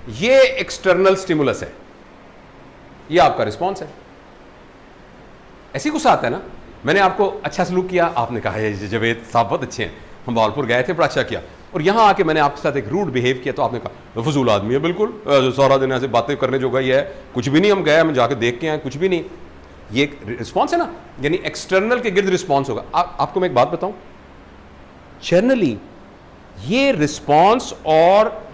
ये external stimulus है, ये आपका रिस्पॉन्स है। ऐसी गुस्सा आता है ना, मैंने आपको अच्छा सलूक किया, आपने कहा ये जवेद साहब बहुत अच्छे हैं, हम भावलपुर गए थे, बड़ा अच्छा किया, और यहां आके मैंने आपके साथ एक रूड बिहेव किया, तो आपने कहा फजूल आदमी है, बिल्कुल सारा दिन ऐसे बातें करने जो गई है, कुछ भी नहीं, हम गए, हम जाके देख के आए, कुछ भी नहीं। ये एक रिस्पॉन्स है ना, यानी एक्सटर्नल के गिर्द रिस्पॉन्स होगा। आपको मैं एक बात बताऊं, जनरली ये रिस्पॉन्स और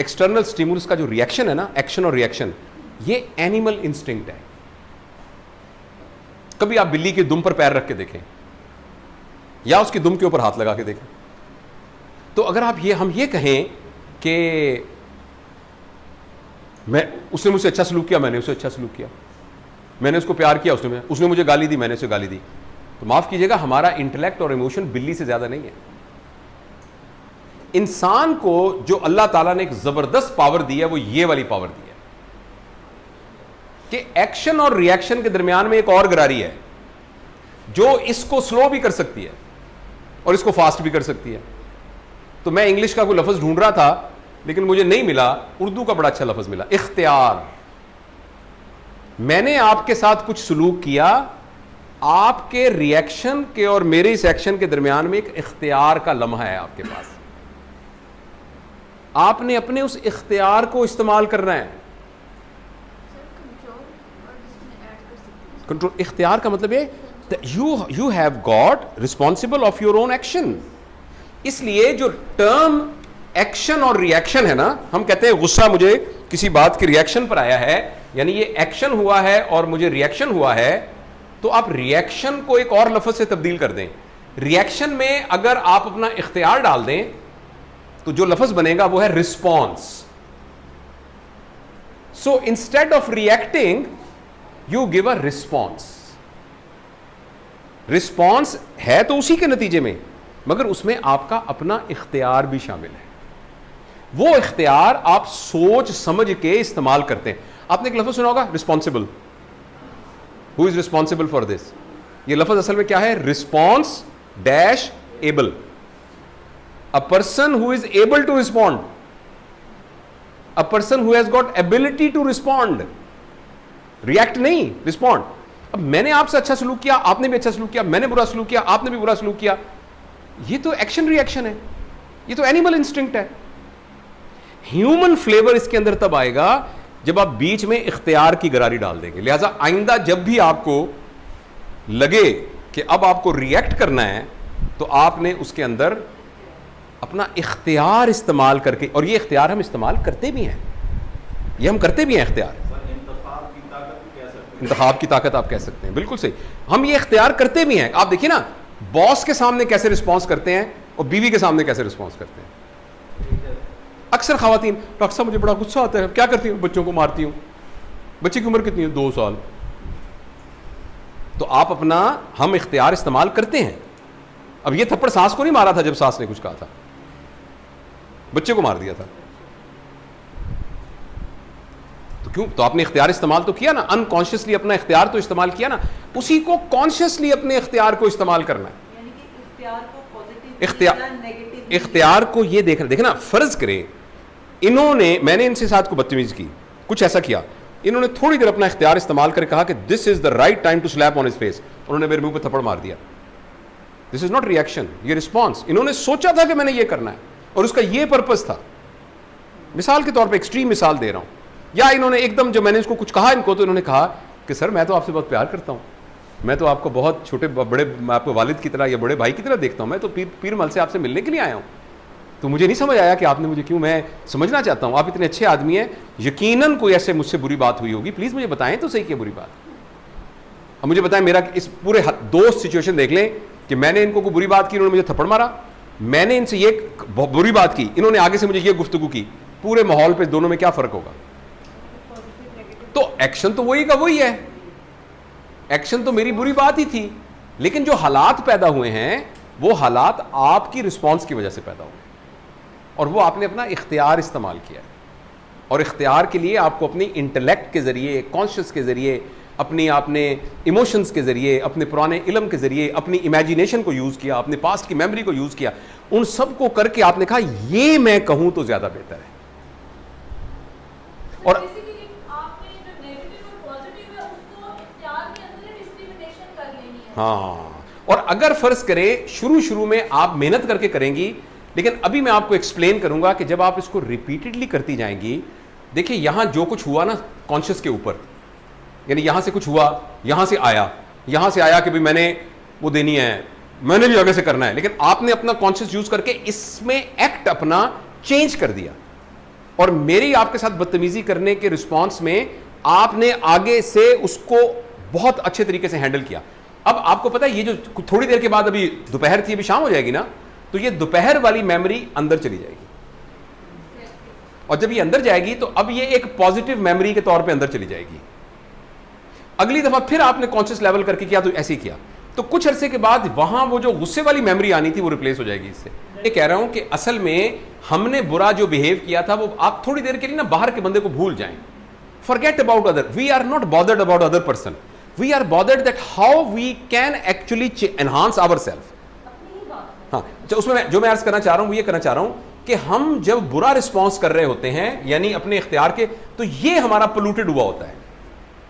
एक्सटर्नल स्टिमुलस का जो रिएक्शन है ना, एक्शन और रिएक्शन, ये एनिमल इंस्टिंक्ट है। कभी आप बिल्ली के दुम पर पैर रख के देखें या उसकी दुम के ऊपर हाथ लगा के देखें, तो अगर आप हम ये कहें कि उसने मुझसे अच्छा सलूक किया, मैंने उससे अच्छा सलूक किया, मैंने उसको प्यार किया, उसने मुझे गाली दी, मैंने उसे गाली दी, तो माफ कीजिएगा, हमारा इंटेलेक्ट और इमोशन बिल्ली से ज्यादा नहीं है। इंसान को जो अल्लाह ताला ने एक जबरदस्त पावर दी है, वो ये वाली पावर दी है कि एक्शन और रिएक्शन के दरमियान में एक और गरारी है जो इसको स्लो भी कर सकती है और इसको फास्ट भी कर सकती है। तो मैं इंग्लिश का कोई लफ्ज ढूंढ रहा था लेकिन मुझे नहीं मिला, उर्दू का बड़ा अच्छा लफ्ज मिला, इख्तियार। मैंने आपके साथ कुछ सलूक किया, आपके रिएक्शन के और मेरे इस एक्शन के दरमियान में एक इख्तियार का लम्हा है आपके पास, आपने अपने उस इख्तियार को इस्तेमाल करना है। कंट्रोल, इख्तियार का मतलब है you have got responsible of your own action. इसलिए जो टर्म एक्शन और रिएक्शन है ना, हम कहते हैं गुस्सा मुझे किसी बात की रिएक्शन पर आया है, यानी ये एक्शन हुआ है और मुझे रिएक्शन हुआ है, तो आप रिएक्शन को एक और लफ्ज से तब्दील कर दें। रिएक्शन में अगर आप अपना इख्तियार डाल दें तो जो लफ्ज बनेगा वो है response. So instead of reacting you give a response. Response है तो उसी के नतीजे में, मगर उसमें आपका अपना इख्तियार भी शामिल है। वो इख्तियार आप सोच समझ के इस्तेमाल करते हैं। आपने एक लफ्ज सुना होगा, responsible. Who is responsible for this? ये लफ्ज असल में क्या है? Response dash able. A person who is able to respond, a person who has got ability to respond. React नहीं, रिस्पॉन्ड। अब मैंने आपसे अच्छा सलूक किया, आपने भी अच्छा सलूक किया, मैंने बुरा सलूक किया, आपने भी बुरा सलूक किया, ये तो एक्शन रिएक्शन है, ये तो एनिमल इंस्टिंक्ट है। ह्यूमन फ्लेवर इसके अंदर तब आएगा जब आप बीच में इख्तियार की गरारी डाल देंगे। लिहाजा आइंदा जब भी आपको लगे कि अब आपको रिएक्ट करना है, तो आपने उसके अंदर अपना इख्तियार इस्तेमाल करके, और ये इख्तियार हम इस्तेमाल करते भी हैं, ये हम करते भी हैं इख्तियार। इंतखाब की ताकत आप कह सकते हैं, बिल्कुल सही, हम ये इख्तियार करते भी हैं। आप देखिए ना, बॉस के सामने कैसे रिस्पॉन्स करते हैं और बीवी के सामने कैसे रिस्पॉन्स करते हैं। अक्सर खवातीन, डॉक्टर साहब मुझे बड़ा गुस्सा आता है, क्या करती हूँ? बच्चों को मारती हूँ। बच्चे की उम्र कितनी है? 2 साल। तो आप अपना हम इख्तियार इस्तेमाल करते हैं। अब ये थप्पड़ सास को नहीं मारा था जब सास ने कुछ कहा था, बच्चे को मार दिया था, तो क्यों? तो आपने इख्तियार इस्तेमाल तो किया ना, अनकॉन्शियसली अपना इख्तियार तो इस्तेमाल किया ना, उसी को कॉन्शियसली अपने इख्तियार को इस्तेमाल करना है। इख्तियार को ये देखना, फर्ज करें इन्होंने, मैंने इनसे साथ को बदतमीजी की, कुछ ऐसा किया, इन्होंने थोड़ी देर अपना इख्तियार इस्तेमाल करके कहा कि this is the right time to slap on his face, उन्होंने मेरे मुंह पे थप्पड़ मार दिया। दिस इज नॉट रिएक्शन, ये रिस्पॉन्स। इन्होंने सोचा था कि मैंने ये करना है और उसका ये पर्पस था। मिसाल के तौर पर एक्सट्रीम मिसाल दे रहा हूं, या इन्होंने एकदम जब मैंने इसको कुछ कहा इनको, तो इन्होंने कहा कि सर मैं तो आपसे बहुत प्यार करता हूं, मैं तो आपको बहुत छोटे बड़े, मैं आपको वालिद की तरह या बड़े भाई की तरह देखता हूं, मैं तो पीर मल से आपसे मिलने के लिए आया हूं, तो मुझे नहीं समझ आया कि आपने मुझे क्यों, मैं समझना चाहता हूं आप इतने अच्छे आदमी हैं, यकीनन कोई ऐसे मुझसे बुरी बात हुई होगी, प्लीज़ मुझे बताएं तो सही क्या बुरी बात। अब मुझे बताएं, मेरा इस पूरे दोस्त सिचुएशन देख लें कि मैंने इनको कोई बुरी बात की, इन्होंने मुझे थप्पड़ मारा, मैंने इनसे ये बुरी बात की, इन्होंने आगे से मुझे ये गुफ्तगू की, पूरे माहौल पे दोनों में क्या फ़र्क होगा? तो एक्शन तो वही का वही है, एक्शन तो मेरी बुरी बात ही थी, लेकिन जो हालात पैदा हुए हैं वो हालात आपकी रिस्पॉन्स की वजह से पैदा हुए, और वो आपने अपना इख्तियार इस्तेमाल किया है। और इख्तियार के लिए आपको अपनी इंटेलेक्ट के ज़रिए, कॉन्शियस के ज़रिए, अपनी आपने इमोशंस के ज़रिए, अपने पुराने इल्म के ज़रिए, अपनी इमेजिनेशन को यूज़ किया, अपने पास्ट की मेमोरी को यूज़ किया, उन सब को करके आपने कहा ये मैं कहूँ तो ज़्यादा बेहतर है। और हाँ, और अगर फर्ज करें शुरू में आप मेहनत करके करेंगी, लेकिन अभी मैं आपको एक्सप्लेन करूंगा कि जब आप इसको रिपीटेडली करती जाएंगी, देखिए यहां जो कुछ हुआ ना कॉन्शियस के ऊपर, यानी यहां से कुछ हुआ, यहां से आया कि भाई मैंने वो देनी है, मैंने भी आगे से करना है, लेकिन आपने अपना कॉन्शियस यूज करके इसमें एक्ट अपना चेंज कर दिया, और मेरी आपके साथ बदतमीजी करने के रिस्पॉन्स में आपने आगे से उसको बहुत अच्छे तरीके से हैंडल किया। अब आपको पता है ये जो थोड़ी देर के बाद, अभी दोपहर थी अभी शाम हो जाएगी ना, तो ये दोपहर वाली मेमोरी अंदर चली जाएगी, और जब ये अंदर जाएगी तो अब ये एक पॉजिटिव मेमोरी के तौर पे अंदर चली जाएगी। अगली दफा फिर आपने कॉन्शियस लेवल करके किया तो ऐसे ही किया, तो कुछ अरसे के बाद वहां वो जो गुस्से वाली मेमोरी आनी थी वो रिप्लेस हो जाएगी इससे। ये कह रहा हूं कि असल में हमने बुरा जो बिहेव किया था वो आप थोड़ी देर के लिए ना बाहर के बंदे को भूल जाएं, forget about other, we are not bothered about other person, we are bothered that how we can actually enhance ourselves। हाँ, उसमें जो मैं अर्ज करना चाह रहा हूं वो ये करना चाह रहा हूं कि हम जब बुरा रिस्पॉन्स कर रहे होते हैं यानी अपने इख्तियार के, तो ये हमारा पोल्यूटेड हुआ होता है,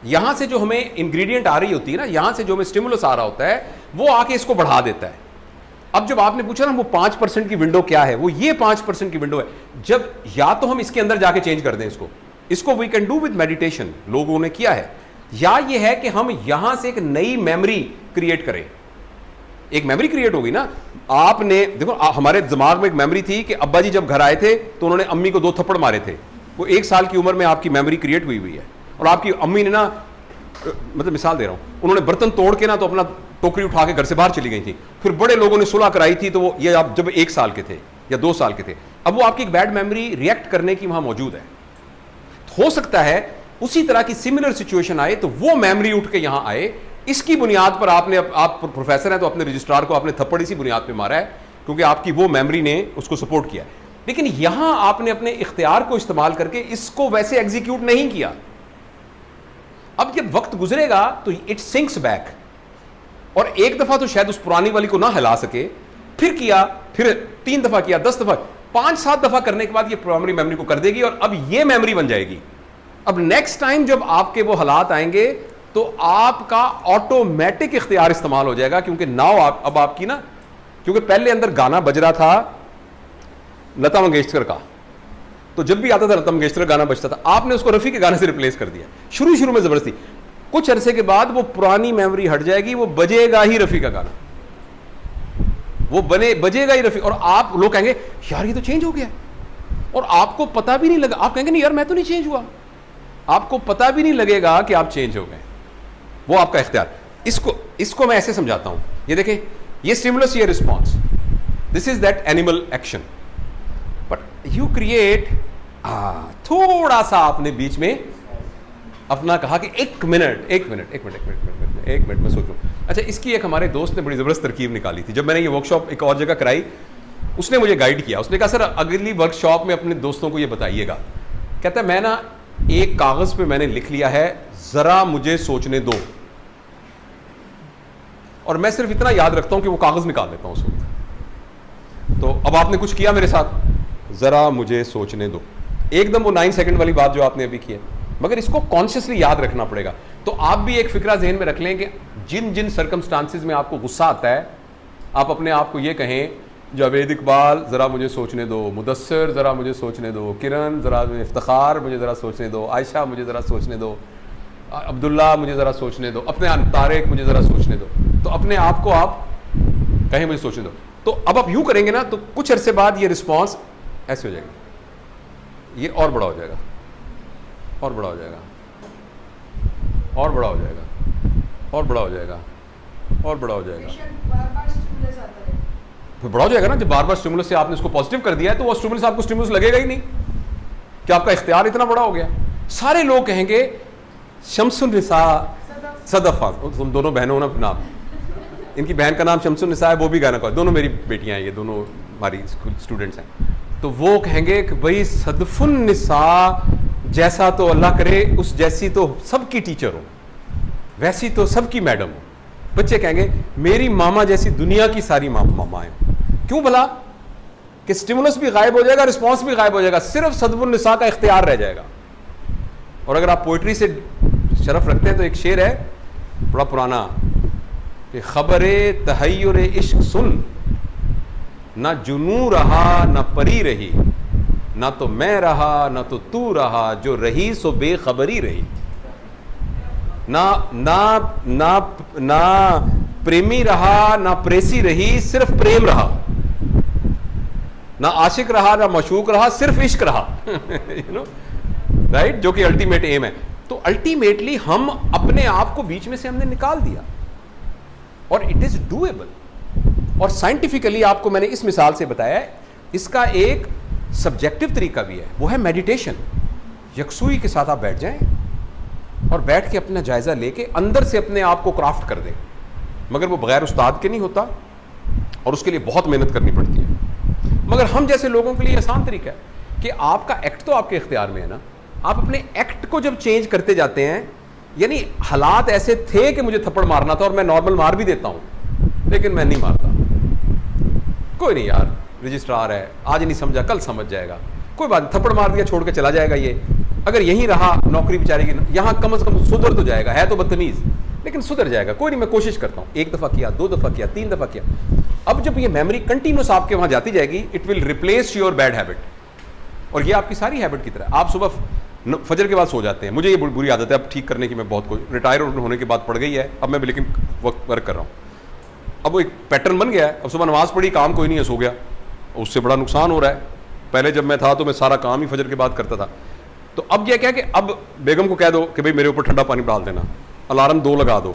यहां से जो हमें इंग्रेडिएंट आ रही होती है ना, यहां से जो हमें स्टिमुलस आ रहा होता है वो आके इसको बढ़ा देता है। अब जब आपने पूछा ना वो 5% की विंडो क्या है, वो ये 5% की विंडो है, जब या तो हम इसके अंदर जाके चेंज कर दें इसको we can do with meditation, लोगों ने किया है, या ये है कि हम यहां से एक नई मेमोरी क्रिएट करें। एक मेमोरी क्रिएट होगी ना, आपने देखो हमारे दिमाग में एक मेमोरी थी कि अब्बा जी जब घर आए थे तो उन्होंने अम्मी को 2 थप्पड़ मारे थे, वो 1 साल की उम्र में आपकी मेमोरी क्रिएट हुई है, और आपकी अम्मी ने ना, मतलब मिसाल दे रहा हूं, उन्होंने बर्तन तोड़ के ना तो अपना टोकरी उठा के घर से बाहर चली गई थी, फिर बड़े लोगों ने सुलह कराई थी, तो वो ये आप जब 1 साल के थे या 2 साल के थे, अब वो आपकी एक बैड मेमोरी रिएक्ट करने की वहां मौजूद है। हो सकता है उसी तरह की सिमिलर सिचुएशन आए तो वो मेमोरी उठ के यहां आए, इसकी बुनियाद पर आप प्रोफेसर हैं तो अपने रजिस्ट्रार को आपने थप्पड़ इसी बुनियाद पे मारा है क्योंकि आपकी वो मेमोरी ने उसको सपोर्ट किया, लेकिन यहां आपने अपने इख्तियार को इस्तेमाल करके इसको वैसे एग्जीक्यूट नहीं किया। अब जब वक्त गुजरेगा तो इट सिंक्स बैक, और एक दफा तो शायद उस पुरानी वाली को ना हिला सके, फिर किया, फिर 3 दफा किया, 10 दफा, 5-7 दफा करने के बाद ये प्राइमरी मेमोरी को कर देगी और अब ये मेमोरी बन जाएगी। अब नेक्स्ट टाइम जब आपके वो हालात आएंगे तो आपका ऑटोमेटिक इख्तियार इस्तेमाल हो जाएगा, क्योंकि नाउ अब आपकी ना, क्योंकि पहले अंदर गाना बज रहा था लता मंगेशकर का, तो जब भी आता था लता मंगेशकर का गाना बजता था, आपने उसको रफ़ी के गाने से रिप्लेस कर दिया शुरू में ज़बरदस्ती। कुछ अरसे के बाद वो पुरानी मेमोरी हट जाएगी, वो बजेगा ही रफ़ी का गाना, वो बजेगा ही रफ़ी, और आप लोग कहेंगे यार ये तो चेंज हो गया, और आपको पता भी नहीं लगा, आप कहेंगे नहीं यार मैं तो नहीं चेंज हुआ, आपको पता भी नहीं लगेगा कि आप चेंज हो गए, वो आपका इख्तियार। इसको मैं ऐसे समझाता हूं, ये देखें, ये स्टिमुलस, ये response, this is that animal action, but you create, थोड़ा सा आपने बीच में अपना कहा कि एक मिनट में सोचो। अच्छा, इसकी एक हमारे दोस्त ने बड़ी जबरदस्त तरकीब निकाली थी, जब मैंने ये वर्कशॉप एक और जगह कराई, उसने मुझे गाइड किया, उसने कहा सर अगली वर्कशॉप में अपने दोस्तों को ये बताइएगा, कहता है मैं ना एक कागज पे मैंने लिख लिया है जरा मुझे सोचने दो, और मैं सिर्फ इतना याद रखता हूं कि वो कागज निकाल लेता हूं उस वक्त। तो अब आपने कुछ किया मेरे साथ, जरा मुझे सोचने दो, एकदम वो 9 सेकंड वाली बात जो आपने अभी की है, मगर इसको कॉन्शियसली याद रखना पड़ेगा। तो आप भी एक फिक्रा जहन में रख लें कि जिन जिन सर्कमस्टांसिस में आपको गुस्सा आता है, आप अपने आप को ये कहें जावेद इकबाल ज़रा मुझे सोचने दो, मुदस्सिर ज़रा मुझे सोचने दो, किरण ज़रा, इफ्तिखार मुझे ज़रा सोचने दो, आयशा मुझे ज़रा सोचने दो, अब्दुल्ला मुझे ज़रा सोचने दो, अपने तारिक मुझे ज़रा सोचने दो। तो अपने आप को आप कहें मुझे सोचने दो, तो अब आप यूँ करेंगे ना तो कुछ अरसे बाद ये रिस्पॉन्स ऐसे हो जाएगा, ये और बड़ा हो जाएगा, और बड़ा हो जाएगा, और बड़ा हो जाएगा, और बड़ा हो जाएगा, और बड़ा हो जाएगा, फिर बड़ा हो जाएगा ना। जब बार बार स्टिमुलस से आपने इसको पॉजिटिव कर दिया है तो वो स्टिमुलस आपको स्टिमुलस लगेगा ही नहीं कि आपका इख्तियार इतना बड़ा हो गया। सारे लोग कहेंगे शम्सुन्निसा सदफा, तुम दोनों बहनों ना नाम, इनकी बहन का नाम शम्सुन्निसा है, वो भी गाना का, दोनों मेरी बेटियां हैं, ये दोनों हमारी स्टूडेंट्स हैं। तो वो कहेंगे कि भाई सदफुन्निसा जैसा तो अल्लाह करे उस जैसी तो सबकी टीचर हो, वैसी तो सबकी मैडम हो। बच्चे कहेंगे मेरी मामा जैसी दुनिया की सारी मामाएं। क्यों भला? कि स्टिमुलस भी गायब हो जाएगा, रिस्पॉन्स भी गायब हो जाएगा, सिर्फ सदफुन्निसा का इख्तियार रह जाएगा। और अगर आप पोइट्री से शरफ रखते हैं तो एक शेर है बड़ा पुराना कि खबरे तहय्युर इश्क सुन, ना जुनू रहा ना परी रही, ना तो मैं रहा ना तो तू रहा, जो रही सो बेखबरी रही। ना ना ना ना प्रेमी रहा ना प्रेसी रही, सिर्फ प्रेम रहा। ना आशिक रहा ना मशूक रहा, सिर्फ इश्क रहा। यू नो राइट, जो कि अल्टीमेट एम है। तो अल्टीमेटली हम अपने आप को बीच में से हमने निकाल दिया, और इट इज डूएबल। और साइंटिफिकली आपको मैंने इस मिसाल से बताया है, इसका एक सब्जेक्टिव तरीका भी है, वो है मेडिटेशन। यकसुई के साथ आप बैठ जाएं और बैठ के अपना जायजा लेके अंदर से अपने आप को क्राफ्ट कर दें, मगर वो बगैर उस्ताद के नहीं होता और उसके लिए बहुत मेहनत करनी पड़ती है। मगर हम जैसे लोगों के लिए आसान तरीका है कि आपका एक्ट तो आपके इख्तियार में है ना, आप अपने एक्ट को जब चेंज करते जाते हैं, यानी हालात ऐसे थे कि मुझे थप्पड़ मारना था और मैं नॉर्मल मार भी देता हूं, लेकिन मैं नहीं मारता। कोई नहीं यार, रजिस्ट्रार है, आज नहीं समझा कल समझ जाएगा, कोई बात नहीं, थप्पड़ मार दिया छोड़ के चला जाएगा। ये अगर यहीं रहा नौकरी बेचारे की, यहां कम से कम सुधर तो जाएगा, है तो बदतमीज लेकिन सुधर जाएगा। कोई नहीं, मैं कोशिश करता हूं, एक दफा किया, 2 दफा किया, 3 दफा किया। अब जब ये मेमोरी कंटिन्यूस आपके वहां जाती जाएगी, it will replace your bad habit, और ये आपकी सारी हैबिट की तरह। आप सुबह फजर के बाद सो जाते हैं, मुझे ये बुरी आदत है, अब ठीक करने की मैं बहुत कोशिश, रिटायर होने के बाद पड़ गई है, अब मैं लेकिन वर्क कर रहा हूँ। अब वो एक पैटर्न बन गया है, अब सुबह नमाज पढ़ी, काम कोई नहीं है, सो गया, उससे बड़ा नुकसान हो रहा है। पहले जब मैं था तो मैं सारा काम ही फजर के बाद करता था। तो अब यह क्या कि अब बेगम को कह दो कि भाई मेरे ऊपर ठंडा पानी डाल देना, अलार्म 2 लगा दो,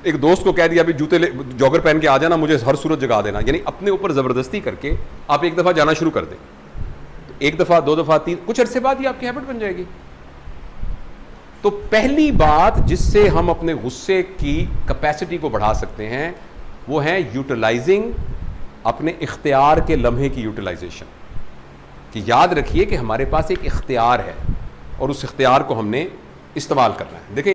एक दोस्त को कह दिया अभी जूते जॉगर पहन के आ जाना, मुझे हर सूरत जगा देना, यानी अपने ऊपर जबरदस्ती करके आप एक दफा जाना शुरू कर दें, 1 दफा 2 दफा 3, कुछ अरसे बाद ही आपकी हैबिट बन जाएगी। तो पहली बात जिससे हम अपने गुस्से की कैपेसिटी को बढ़ा सकते हैं वो है यूटिलाइजिंग, अपने इख्तियार के लम्हे की यूटिलाइजेशन। कि याद रखिए कि हमारे पास एक इख्तियार है और उस इख्तियार को हमने इस्तेमाल करना है। देखिए